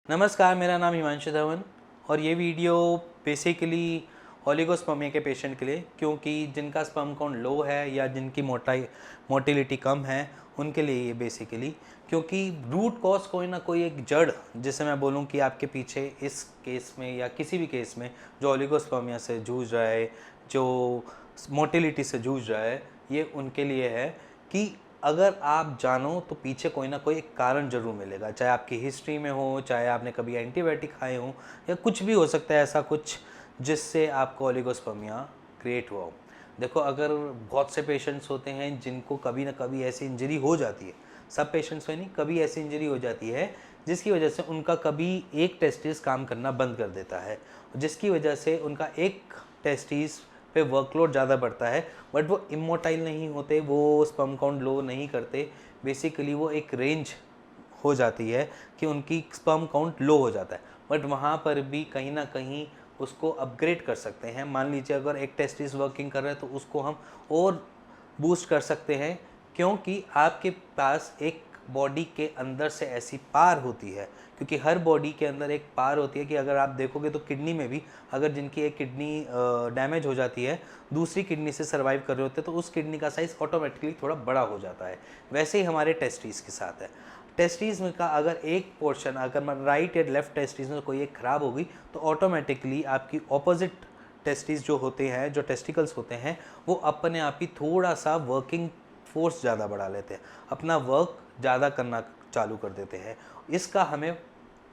नमस्कार, मेरा नाम हिमांशु धवन और ये वीडियो बेसिकली ओलिगोस्पर्मिया के पेशेंट के लिए, क्योंकि जिनका स्पर्म काउंट लो है या जिनकी मोटिलिटी कम है उनके लिए ये बेसिकली, क्योंकि रूट कॉज कोई ना कोई एक जड़, जिसे मैं बोलूँ कि आपके पीछे इस केस में या किसी भी केस में जो ओलिगोस्पर्मिया से जूझ रहा है, जो मोटिलिटी से जूझ रहा है, ये उनके लिए है कि अगर आप जानो तो पीछे कोई ना कोई एक कारण जरूर मिलेगा, चाहे आपकी हिस्ट्री में हो, चाहे आपने कभी एंटीबायोटिक खाए हो, या कुछ भी हो सकता है ऐसा कुछ जिससे आपको ओलिगोस्पर्मिया क्रिएट हुआ हो। देखो, अगर बहुत से पेशेंट्स होते हैं जिनको कभी ना कभी ऐसी इंजरी हो जाती है, सब पेशेंट्स में नहीं, कभी ऐसी इंजरी हो जाती है जिसकी वजह से उनका कभी एक टेस्टिस काम करना बंद कर देता है, जिसकी वजह से उनका एक टेस्टिस पे वर्कलोड ज़्यादा बढ़ता है, बट वो इमोटाइल नहीं होते, वो स्पर्म काउंट लो नहीं करते। बेसिकली वो एक रेंज हो जाती है कि उनकी स्पर्म काउंट लो हो जाता है, बट वहाँ पर भी कहीं ना कहीं उसको अपग्रेड कर सकते हैं। मान लीजिए अगर एक टेस्टिस वर्किंग कर रहा है तो उसको हम और बूस्ट कर सकते हैं, क्योंकि आपके पास एक बॉडी के अंदर से ऐसी पार होती है, क्योंकि हर बॉडी के अंदर एक पार होती है कि अगर आप देखोगे तो किडनी में भी अगर जिनकी एक किडनी डैमेज हो जाती है, दूसरी किडनी से सर्वाइव कर रहे होते हैं, तो उस किडनी का साइज़ ऑटोमेटिकली थोड़ा बड़ा हो जाता है। वैसे ही हमारे टेस्टिस के साथ है। टेस्टिस में का अगर एक पोर्शन, अगर राइट या लेफ्ट टेस्टिस में कोई एक ख़राब होगी तो ऑटोमेटिकली आपकी ऑपोजिट टेस्टिस जो होते हैं, जो टेस्टिकल्स होते हैं, वो अपने आप ही थोड़ा सा वर्किंग फोर्स ज़्यादा बढ़ा लेते हैं, अपना वर्क ज़्यादा करना चालू कर देते हैं। इसका हमें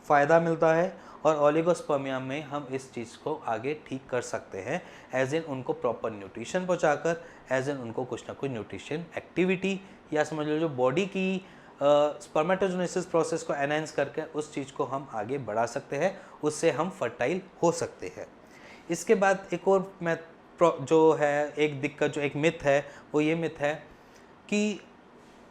फ़ायदा मिलता है और ओलिगोस्पर्मिया में हम इस चीज़ को आगे ठीक कर सकते हैं, एज इन उनको प्रॉपर न्यूट्रिशन पहुंचाकर, एज इन उनको कुछ ना कुछ न्यूट्रिशन एक्टिविटी, या समझ लो जो बॉडी की स्पर्मेटोजेनेसिस प्रोसेस को एनहांस करके उस चीज़ को हम आगे बढ़ा सकते हैं, उससे हम फर्टाइल हो सकते हैं। इसके बाद एक और जो है एक दिक्कत, जो एक मिथ है, वो ये मिथ है कि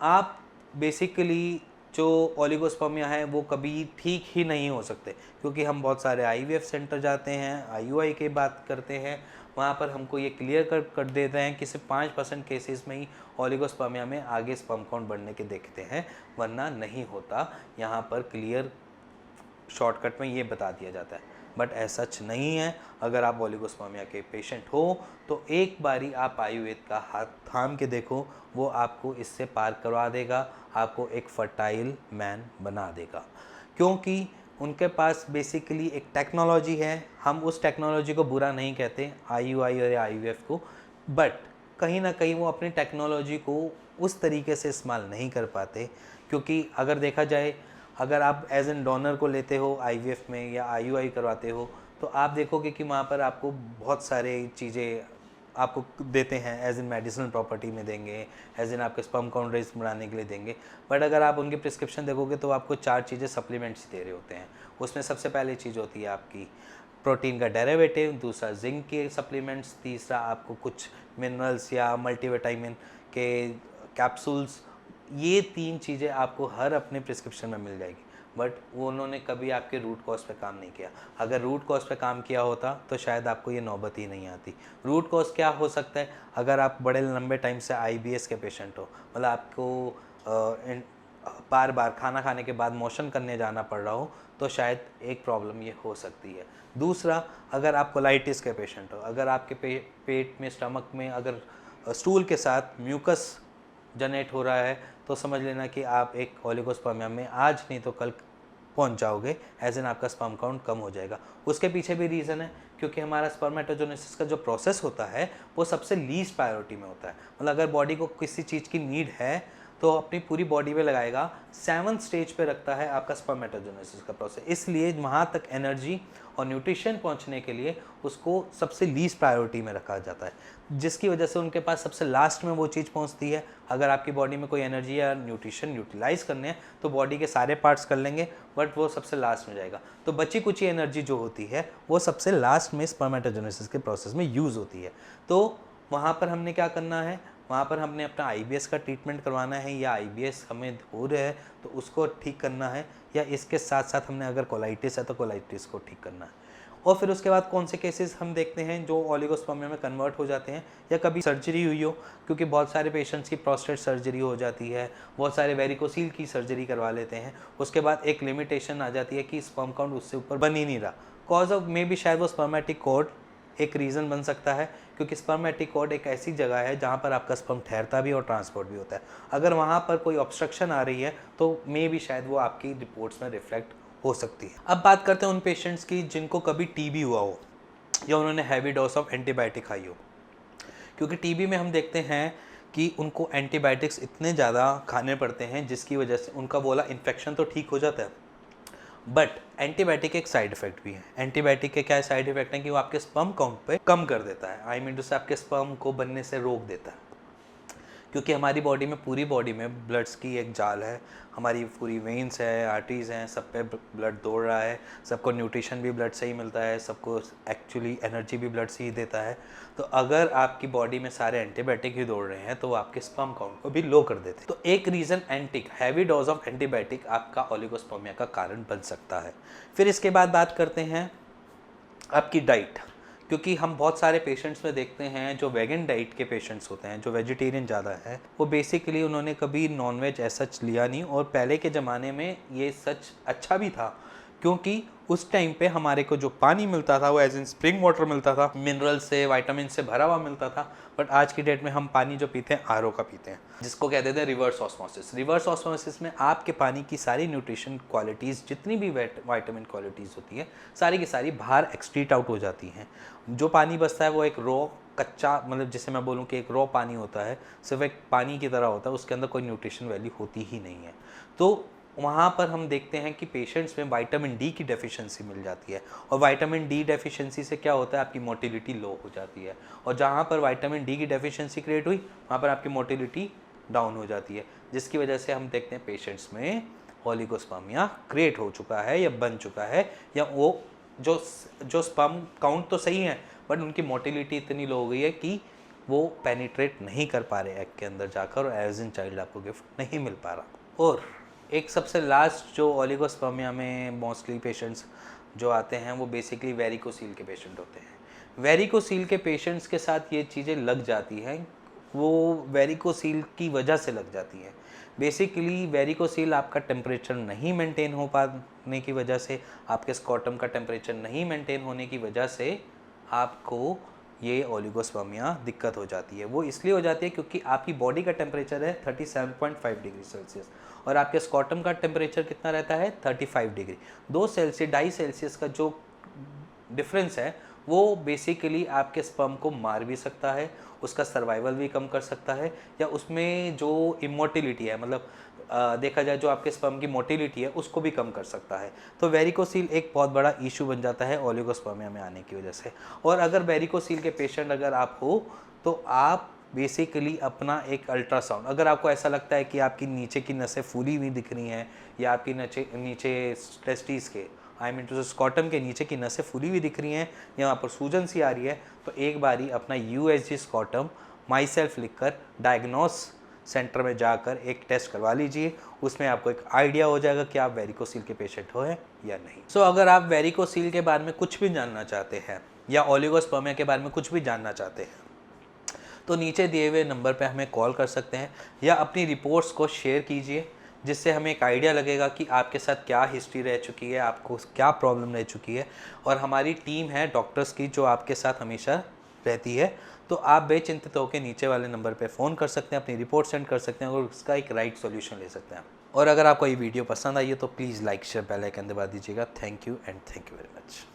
आप बेसिकली जो ओलिगोस्पर्मिया है वो कभी ठीक ही नहीं हो सकते, क्योंकि हम बहुत सारे आईवीएफ सेंटर जाते हैं, आईयूआई की बात करते हैं, वहाँ पर हमको ये क्लियर कर देते हैं कि सिर्फ 5% केसेस में ही ओलिगोस्पर्मिया में आगे स्पर्म काउंट बढ़ने के देखते हैं, वरना नहीं होता। यहाँ पर क्लियर शॉर्टकट में ये बता दिया जाता है, बट ऐसा सच नहीं है। अगर आप ओलिगोस्पर्मिया के पेशेंट हो तो एक बारी आप आयुर्वेद का हाथ थाम के देखो, वो आपको इससे पार करवा देगा, आपको एक फर्टाइल मैन बना देगा, क्योंकि उनके पास बेसिकली एक टेक्नोलॉजी है। हम उस टेक्नोलॉजी को बुरा नहीं कहते, आईयूआई और आईवीएफ को, बट कहीं ना कहीं वो अपनी टेक्नोलॉजी को उस तरीके से इस्तेमाल नहीं कर पाते, क्योंकि अगर देखा जाए, अगर आप एज एन डोनर को लेते हो आईवीएफ में या आईयूआई करवाते हो, तो आप देखोगे कि वहाँ पर आपको बहुत सारे चीज़ें आपको देते हैं, एज इन मेडिसिनल प्रॉपर्टी में देंगे, एज इन आपके स्पर्म काउंट रेट बढ़ाने के लिए देंगे, बट अगर आप उनके प्रिस्क्रिप्शन देखोगे तो आपको 4 चीज़ें सप्लीमेंट्स दे रहे होते हैं। उसमें सबसे पहली चीज़ होती है आपकी प्रोटीन का डेरिवेटिव, दूसरा जिंक के सप्लीमेंट्स, तीसरा आपको कुछ मिनरल्स या मल्टीविटामिन के कैप्सूल्स। ये 3 चीज़ें आपको हर अपने प्रिस्क्रिप्शन में मिल जाएगी, बट वो उन्होंने कभी आपके रूट कॉज पे काम नहीं किया। अगर रूट कॉज पे काम किया होता तो शायद आपको ये नौबत ही नहीं आती। रूट कॉज क्या हो सकता है? अगर आप बड़े लंबे टाइम से आईबीएस के पेशेंट हो, मतलब आपको बार बार खाना खाने के बाद मोशन करने जाना पड़ रहा हो, तो शायद एक प्रॉब्लम ये हो सकती है। दूसरा, अगर आप कोलाइटिस के पेशेंट हो, अगर आपके पेट में, स्टमक में अगर स्टूल के साथ म्यूकस जनरेट हो रहा है, तो समझ लेना कि आप एक ओलिगोस्पर्मिया में आज नहीं तो कल पहुंच जाओगे, एज इन आपका स्पर्म काउंट कम हो जाएगा। उसके पीछे भी रीज़न है, क्योंकि हमारा स्पर्मेटोजेनेसिस का जो प्रोसेस होता है वो सबसे लीस्ट प्रायोरिटी में होता है। मतलब अगर बॉडी को किसी चीज़ की नीड है तो अपनी पूरी बॉडी पे लगाएगा। 7th स्टेज पे रखता है आपका स्पर्मेटोजेनेसिस का प्रोसेस, इसलिए वहाँ तक एनर्जी और न्यूट्रिशन पहुँचने के लिए उसको सबसे लीस्ट प्रायोरिटी में रखा जाता है, जिसकी वजह से उनके पास सबसे लास्ट में वो चीज़ पहुँचती है। अगर आपकी बॉडी में कोई एनर्जी या न्यूट्रिशन यूटिलाइज करने हैं तो बॉडी के सारे पार्ट्स कर लेंगे, बट वो सबसे लास्ट में जाएगा। तो बची कुछ एनर्जी जो होती है वो सबसे लास्ट में स्पर्मेटोजेनेसिस के प्रोसेस में यूज़ होती है। तो वहाँ पर हमने क्या करना है? वहाँ पर हमने अपना आईबीएस का ट्रीटमेंट करवाना है, या आईबीएस हमें हो रहा है तो उसको ठीक करना है, या इसके साथ साथ हमने अगर कोलाइटिस है तो कोलाइटिस को ठीक करना है। और फिर उसके बाद कौन से केसेस हम देखते हैं जो ओलिगोस्पर्मिया में कन्वर्ट हो जाते हैं, या कभी सर्जरी हुई हो, क्योंकि बहुत सारे पेशेंट्स की प्रोस्टेट सर्जरी हो जाती है, बहुत सारे वेरिकोसील की सर्जरी करवा लेते हैं, उसके बाद एक लिमिटेशन आ जाती है कि स्पर्म काउंट उससे ऊपर बन ही नहीं रहा। कॉज ऑफ मे बी शायद वो स्पर्मेटिक कॉर्ड एक रीज़न बन सकता है, क्योंकि स्पर्मेटिक कॉर्ड एक ऐसी जगह है जहाँ पर आपका स्पर्म ठहरता भी और ट्रांसपोर्ट भी होता है। अगर वहाँ पर कोई ऑब्स्ट्रक्शन आ रही है तो मे बी शायद वो आपकी रिपोर्ट्स में रिफ्लेक्ट हो सकती है। अब बात करते हैं उन पेशेंट्स की जिनको कभी टीबी हुआ हो या उन्होंने हैवी डोज ऑफ एंटीबायोटिक खाई हो, क्योंकि टीबी में हम देखते हैं कि उनको एंटीबायोटिक्स इतने ज़्यादा खाने पड़ते हैं जिसकी वजह से उनका बोला इन्फेक्शन तो ठीक हो जाता है, बट एंटीबायोटिक एक साइड इफेक्ट भी है। एंटीबायोटिक के क्या साइड इफेक्ट हैं कि वो आपके स्पर्म काउंट पे कम कर देता है, आई मीन टू से आपके स्पर्म को बनने से रोक देता है, क्योंकि हमारी बॉडी में, पूरी बॉडी में ब्लड्स की एक जाल है, हमारी पूरी वेन्स है, आर्टरीज हैं, सब पे ब्लड दौड़ रहा है, सबको न्यूट्रिशन भी ब्लड से ही मिलता है, सबको एक्चुअली एनर्जी भी ब्लड से ही देता है। तो अगर आपकी बॉडी में सारे एंटीबायोटिक ही दौड़ रहे हैं तो वो आपके स्पर्म काउंट को भी लो कर देते हैं। तो एक reason heavy dose of antibiotic आपका ओलिगोस्पर्मिया का कारण बन सकता है। फिर इसके बाद बात करते हैं आपकी डाइट, क्योंकि हम बहुत सारे पेशेंट्स में देखते हैं जो वेगन डाइट के पेशेंट्स होते हैं, जो वेजिटेरियन ज़्यादा है, वो बेसिकली उन्होंने कभी नॉनवेज ऐसा लिया नहीं। और पहले के ज़माने में ये सच अच्छा भी था, क्योंकि उस टाइम पे हमारे को जो पानी मिलता था वो एज इन स्प्रिंग वाटर मिलता था, मिनरल से, विटामिन से भरा हुआ मिलता था। बट आज की डेट में हम पानी जो पीते हैं आरओ का पीते हैं, जिसको कहते थे रिवर्स ऑस्मोसिस। रिवर्स ऑस्मोसिस में आपके पानी की सारी न्यूट्रिशन क्वालिटीज़, जितनी भी विटामिन क्वालिटीज़ होती है, सारी की सारी बाहर एक्सक्रीट आउट हो जाती हैं। जो पानी बचता है वो एक रॉ कच्चा, मतलब जिसे मैं बोलूँ कि एक रॉ पानी होता है, सिर्फ एक पानी की तरह होता है, उसके अंदर कोई न्यूट्रिशन वैल्यू होती ही नहीं है। तो वहाँ पर हम देखते हैं कि पेशेंट्स में विटामिन डी की डेफिशिएंसी मिल जाती है, और विटामिन डी डेफिशिएंसी से क्या होता है, आपकी मोटिलिटी लो हो जाती है, और जहाँ पर विटामिन डी की डेफिशिएंसी क्रिएट हुई वहाँ पर आपकी मोटिलिटी डाउन हो जाती है, जिसकी वजह से हम देखते हैं पेशेंट्स में ओलिगोस्पर्मिया क्रिएट हो चुका है या बन चुका है, या वो जो स्पर्म काउंट तो सही है बट उनकी मोटिलिटी इतनी लो हो गई है कि वो पेनिट्रेट नहीं कर पा रहे एग के अंदर जाकर, और एज इन चाइल्ड आपको गिफ्ट नहीं मिल पा रहा। और एक सबसे लास्ट जो ओलिगोस्पर्मिया में मोस्टली पेशेंट्स जो आते हैं वो बेसिकली वेरिकोसील के पेशेंट होते हैं। वेरिकोसील के पेशेंट्स के साथ ये चीज़ें लग जाती हैं, वो वेरिकोसील की वजह से लग जाती हैं। बेसिकली वेरिकोसील आपका टेम्परेचर नहीं मेंटेन हो पाने की वजह से, आपके स्कॉटम का टेम्परेचर नहीं मेंटेन होने की वजह से आपको ये ओलिगोस्पर्मिया दिक्कत हो जाती है। वो इसलिए हो जाती है क्योंकि आपकी बॉडी का टेम्परेचर है 37.5 डिग्री सेल्सियस, और आपके स्कॉटम का टेम्परेचर कितना रहता है 35 डिग्री। 2 सेल्सियस का जो डिफरेंस है वो बेसिकली आपके स्पर्म को मार भी सकता है, उसका सर्वाइवल भी कम कर सकता है, या उसमें जो इमोटिलिटी है, मतलब देखा जाए जो आपके स्पर्म की मोटिलिटी है उसको भी कम कर सकता है। तो वेरिकोसील एक बहुत बड़ा इशू बन जाता है ओलिगोस्पर्मिया में आने की वजह से। और अगर वेरिकोसील के पेशेंट अगर आप हो तो आप बेसिकली अपना एक अल्ट्रासाउंड, अगर आपको ऐसा लगता है कि आपकी नीचे की नसें फूली हुई दिख रही हैं, या आपकी नीचे टेस्टिस के, आई मीन टू स्कॉटम के नीचे की नसें फूली हुई दिख रही हैं, या वहाँ पर सूजन सी आ रही है, तो एक बारी अपना USG स्कॉटम माई सेल्फ लिखकर डायग्नोस सेंटर में जाकर एक टेस्ट करवा लीजिए। उसमें आपको एक आइडिया हो जाएगा कि आप वेरिकोसील के पेशेंट हो या नहीं। सो अगर आप वेरिकोसील के बारे में कुछ भी जानना चाहते हैं या ओलिगोस्पर्मिया के बारे में कुछ भी जानना चाहते हैं तो नीचे दिए हुए नंबर पे हमें कॉल कर सकते हैं, या अपनी रिपोर्ट्स को शेयर कीजिए, जिससे हमें एक आइडिया लगेगा कि आपके साथ क्या हिस्ट्री रह चुकी है, आपको क्या प्रॉब्लम रह चुकी है। और हमारी टीम है डॉक्टर्स की जो आपके साथ हमेशा रहती है, तो आप बेचिंतित होकर नीचे वाले नंबर पे फ़ोन कर सकते हैं, अपनी रिपोर्ट सेंड कर सकते हैं और उसका एक राइट सॉल्यूशन ले सकते हैं। और अगर आपको ये वीडियो पसंद आई है तो please like share bell icon दबा दीजिएगा। Thank you and thank you very much.